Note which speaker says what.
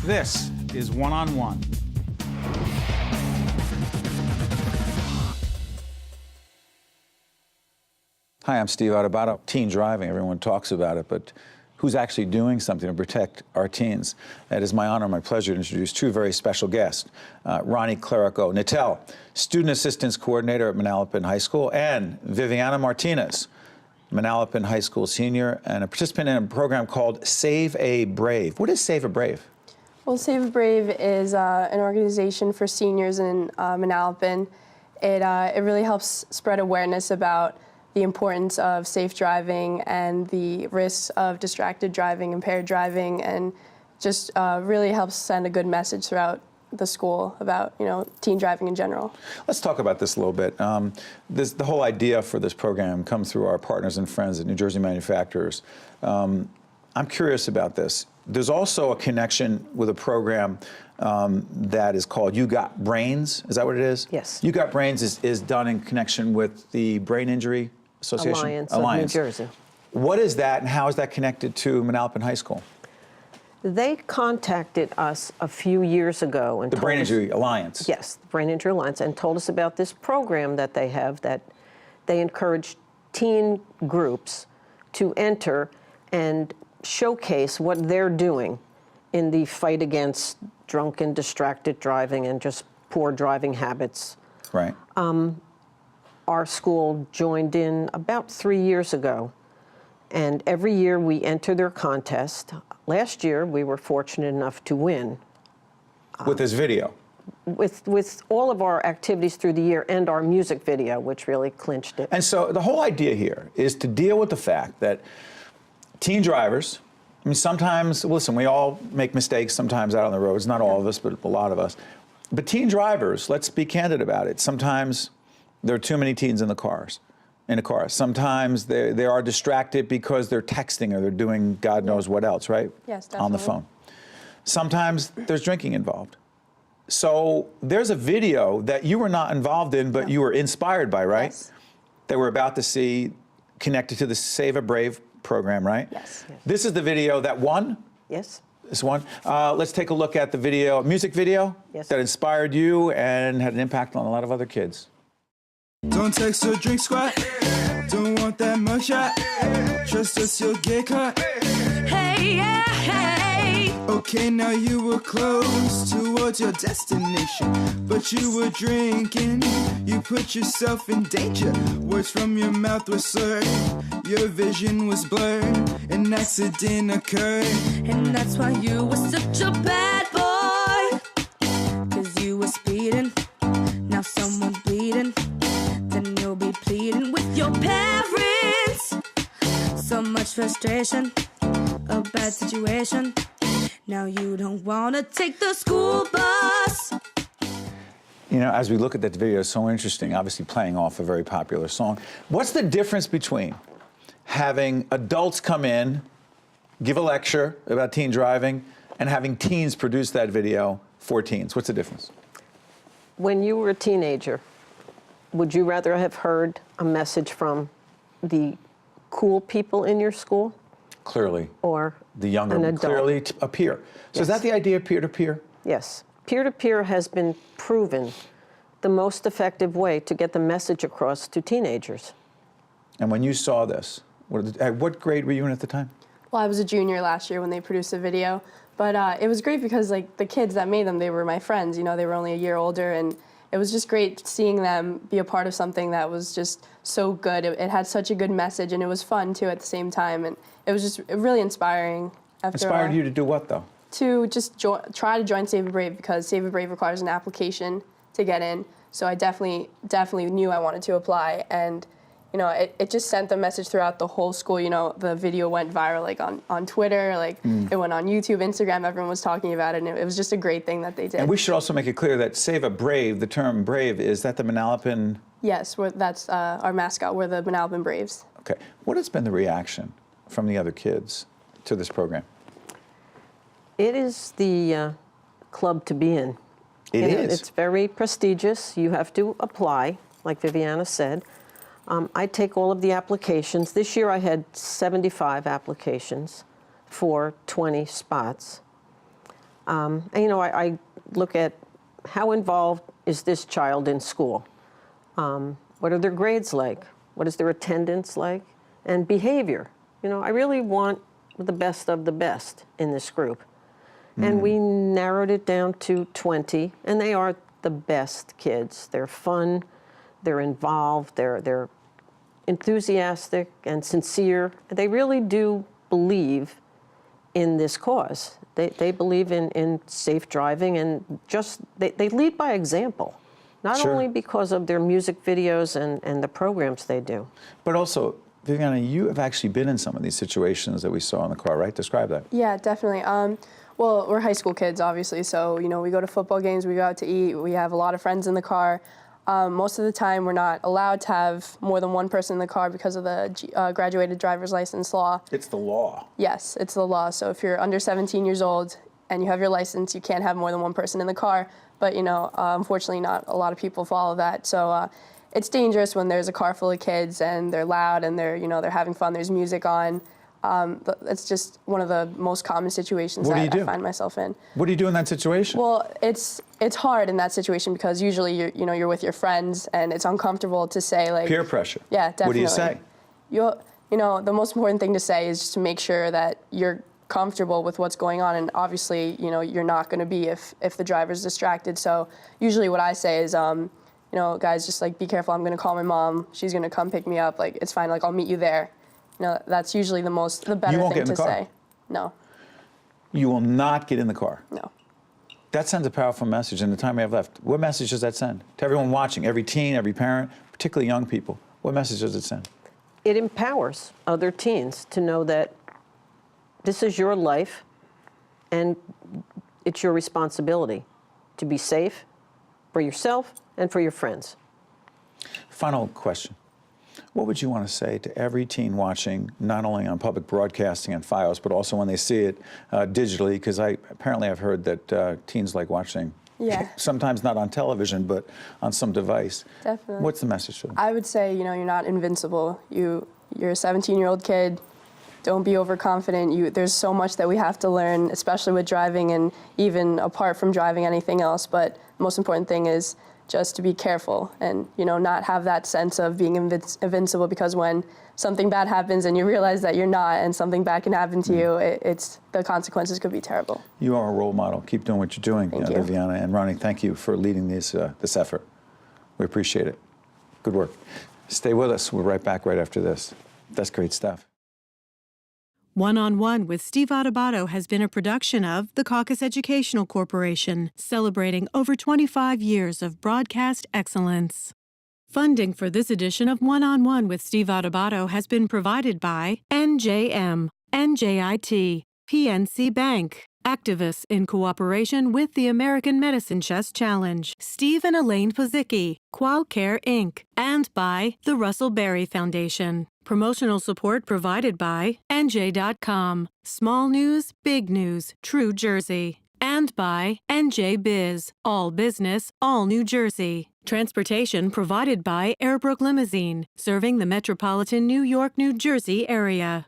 Speaker 1: This is One-on-One. Hi, I'm Steve Adubato. Teen driving, everyone talks about it, but who's actually doing something to protect our teens? It is my honor and my pleasure to introduce two very special guests. Ronni Clerico-Knittel, Student Assistance Coordinator at Manalapan High School, and Viviana Martinez, Manalapan High School senior and a participant in a program called Save a Brave. What is Save a Brave?
Speaker 2: Well, Save a Brave is an organization for seniors in Manalapan. It really helps spread awareness about the importance of safe driving and the risks of distracted driving, impaired driving, and just really helps send a good message throughout the school about, teen driving in general.
Speaker 1: Let's talk about this a little bit. The whole idea for this program comes through our partners and friends at New Jersey manufacturers. I'm curious about this. There's also a connection with a program that is called You Got Brains. Is that what it is?
Speaker 3: Yes.
Speaker 1: You Got Brains is done in connection with the Brain Injury Association?
Speaker 3: Alliance of New Jersey.
Speaker 1: What is that, and how is that connected to Manalapan High School?
Speaker 3: They contacted us a few years ago and
Speaker 1: The Brain Injury Alliance?
Speaker 3: Yes, the Brain Injury Alliance, and told us about this program that they have that they encourage teen groups to enter and showcase what they're doing in the fight against drunken, distracted driving and just poor driving habits.
Speaker 1: Right.
Speaker 3: Our school joined in about 3 years ago, and every year we enter their contest. Last year we were fortunate enough to win.
Speaker 1: With this video?
Speaker 3: With all of our activities through the year and our music video, which really clinched it.
Speaker 1: And so the whole idea here is to deal with the fact that teen drivers, I mean, sometimes, listen, we all make mistakes sometimes out on the roads, not all of us, but a lot of us. But teen drivers, let's be candid about it, sometimes there are too many teens in a car. Sometimes they are distracted because they're texting or they're doing God knows what else, right?
Speaker 2: Yes, definitely.
Speaker 1: On the phone. Sometimes there's drinking involved. So there's a video that you were not involved in, but you were inspired by, right?
Speaker 2: Yes.
Speaker 1: That we're about to see connected to the Save a Brave program, right?
Speaker 2: Yes.
Speaker 1: This is the video that won?
Speaker 3: Yes.
Speaker 1: This one. Let's take a look at the video, music video
Speaker 3: Yes.
Speaker 1: that inspired you and had an impact on a lot of other kids.
Speaker 4: Don't text or drink squat. Don't want that mugshot. Trust us, you'll get caught.
Speaker 5: Hey, yeah, hey.
Speaker 4: Okay, now you were close towards your destination, but you were drinking. You put yourself in danger. Words from your mouth were slurred. Your vision was blurred. An accident occurred.
Speaker 5: And that's why you were such a bad boy. 'Cause you were speeding. Now someone's bleeding. Then you'll be pleading with your parents. So much frustration. A bad situation. Now you don't want to take the school bus.
Speaker 1: You know, as we look at that video, it's so interesting, obviously playing off a very popular song. What's the difference between having adults come in, give a lecture about teen driving, and having teens produce that video for teens? What's the difference?
Speaker 3: When you were a teenager, would you rather have heard a message from the cool people in your school?
Speaker 1: Clearly.
Speaker 3: Or
Speaker 1: the younger,
Speaker 3: an adult?
Speaker 1: clearly a peer. So is
Speaker 3: Yes.
Speaker 1: that the idea of peer-to-peer?
Speaker 3: Yes. Peer-to-peer has been proven the most effective way to get the message across to teenagers.
Speaker 1: And when you saw this, what grade were you in at the time?
Speaker 2: Well, I was a junior last year when they produced the video, but it was great because the kids that made them, they were my friends. They were only a year older, and it was just great seeing them be a part of something that was just so good. It had such a good message, and it was fun too at the same time, and it was just really inspiring.
Speaker 1: Inspired you to do what, though?
Speaker 2: To just try to join Save a Brave, because Save a Brave requires an application to get in. So I definitely knew I wanted to apply, and it just sent the message throughout the whole school. The video went viral on Twitter, it went on YouTube, Instagram. Everyone was talking about it, and it was just a great thing that they did.
Speaker 1: And we should also make it clear that Save a Brave, the term brave, is that the Manalapan?
Speaker 2: Yes, that's our mascot. We're the Manalapan Braves.
Speaker 1: Okay. What has been the reaction from the other kids to this program?
Speaker 3: It is the club to be in.
Speaker 1: It is.
Speaker 3: It's very prestigious. You have to apply, like Viviana said. I take all of the applications. This year I had 75 applications for 20 spots. And, I look at how involved is this child in school? What are their grades like? What is their attendance like? And behavior. I really want the best of the best in this group. And we narrowed it down to 20, and they are the best kids. They're fun, they're involved, they're enthusiastic and sincere. They really do believe in this cause. They believe in safe driving, and just they lead by example, not
Speaker 1: Sure.
Speaker 3: only because of their music videos and the programs they do.
Speaker 1: But also, Viviana, you have actually been in some of these situations that we saw in the car, right? Describe that.
Speaker 2: Yeah, definitely. Well, we're high school kids, obviously, so, we go to football games, we go out to eat, we have a lot of friends in the car. Most of the time, we're not allowed to have more than one person in the car because of the graduated driver's license law.
Speaker 1: It's the law.
Speaker 2: Yes, it's the law. So if you're under 17 years old and you have your license, you can't have more than one person in the car. But, unfortunately, not a lot of people follow that. So it's dangerous when there's a car full of kids and they're loud and they're having fun, there's music on. It's just one of the most common situations
Speaker 1: What do you
Speaker 2: that I
Speaker 1: do?
Speaker 2: find myself in.
Speaker 1: What do you do in that situation?
Speaker 2: Well, it's hard in that situation because usually you're with your friends and it's uncomfortable to say like
Speaker 1: Peer pressure.
Speaker 2: Yeah, definitely.
Speaker 1: What do you say?
Speaker 2: The most important thing to say is just to make sure that you're comfortable with what's going on, and obviously you're not going to be if the driver's distracted. So usually what I say is guys, just like be careful. I'm going to call my mom. She's going to come pick me up. Like it's fine. Like I'll meet you there. That's usually the better
Speaker 1: won't
Speaker 2: thing
Speaker 1: get in
Speaker 2: to
Speaker 1: the car?
Speaker 2: say. No.
Speaker 1: You will not get in the car.
Speaker 2: No.
Speaker 1: That sends a powerful message in the time we have left. What message does that send to everyone watching, every teen, every parent, particularly young people? What message does it send?
Speaker 3: It empowers other teens to know that this is your life and it's your responsibility to be safe for yourself and for your friends.
Speaker 1: Final question. What would you want to say to every teen watching, not only on public broadcasting and Fios, but also when they see it digitally? Because apparently I've heard that teens like watching, sometimes not on television, but on some device.
Speaker 2: Definitely.
Speaker 1: What's the message to them?
Speaker 2: I would say, you're not invincible. You're a 17-year-old kid. Don't be overconfident. There's so much that we have to learn, especially with driving and even apart from driving anything else. But the most important thing is just to be careful and, not have that sense of being invincible, because when something bad happens and you realize that you're not and something bad can happen to you, the consequences could be terrible.
Speaker 1: You are a role model. Keep doing what you're doing,
Speaker 2: Thank you.
Speaker 1: Viviana. And Ronni, thank you for leading this effort. We appreciate it. Good work. Stay with us. We're right back right after this. That's great stuff.
Speaker 6: One-on-One with Steve Adubato has been a production of the Caucus Educational Corporation, celebrating over 25 years of broadcast excellence. Funding for this edition of One-on-One with Steve Adubato has been provided by NJM, NJIT, PNC Bank, activists in cooperation with the American Medicine Chess Challenge, Steve and Elaine Pozicki, Qualcare Inc., and by the Russell Berry Foundation. Promotional support provided by NJ.com, Small News, Big News, True Jersey. And by NJ Biz, All Business, All New Jersey. Transportation provided by Airbrook Limousine, serving the metropolitan New York, New Jersey area.